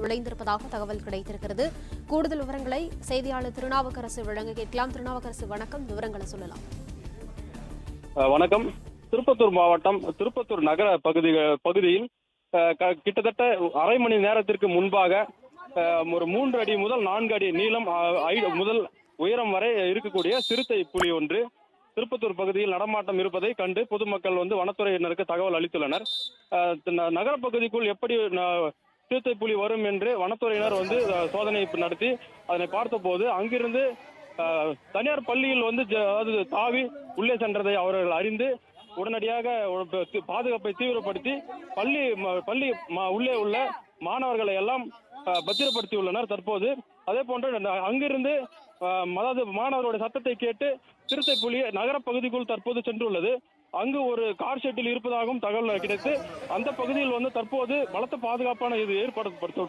நுழைந்திருப்பதாக தகவல் கிடைத்திருக்கிறது. கூடுதல் விவரங்களை செய்தியாளர் திருநாவுக்கரசு வழங்க கேட்கலாம். திருநாவுக்கரசு, வணக்கம். விவரங்களை சொல்லலாம். வணக்கம். திருப்பத்தூர் மாவட்டம் திருப்பத்தூர் நகர பகுதியில் கிட்டத்தட்ட அரை மணி நேரத்திற்கு முன்பாக ஒரு 3 அடி முதல் 4 அடி நீளம் முதல் உயரம் வரை இருக்கக்கூடிய சிறுத்தை புலி ஒன்று திருப்பத்தூர் பகுதியில் நடமாட்டம் இருப்பதை கண்டு பொதுமக்கள் வனத்துறையினருக்கு தகவல் அளித்துள்ளனர். நகர பகுதிக்குள் எப்படி சிறுத்தை புலி வரும் என்று வனத்துறையினர் சோதனை நடத்தி அதனை பார்த்தபோது அங்கிருந்து தனியார் பள்ளியில் தாவி உள்ளே சென்றதை அவர்கள் அறிந்து உடனடியாக பாதுகாப்பை தீவிரப்படுத்தி பள்ளி உள்ளே உள்ள மாணவர்களை எல்லாம் பத்திரப்படுத்தியுள்ளனர். தற்போது அதே போன்று அங்கிருந்து மாணவர்களுடைய சத்தத்தை கேட்டு சிறுத்தை புலி நகர பகுதிக்குள் தற்போது சென்றுள்ளது. அங்கு ஒரு கார் ஷெட்டில் இருப்பதாகவும் தகவல் கிடைத்து அந்த பகுதியில் தற்போது பலத்த பாதுகாப்பான இது ஏற்படுத்தப்பட்டு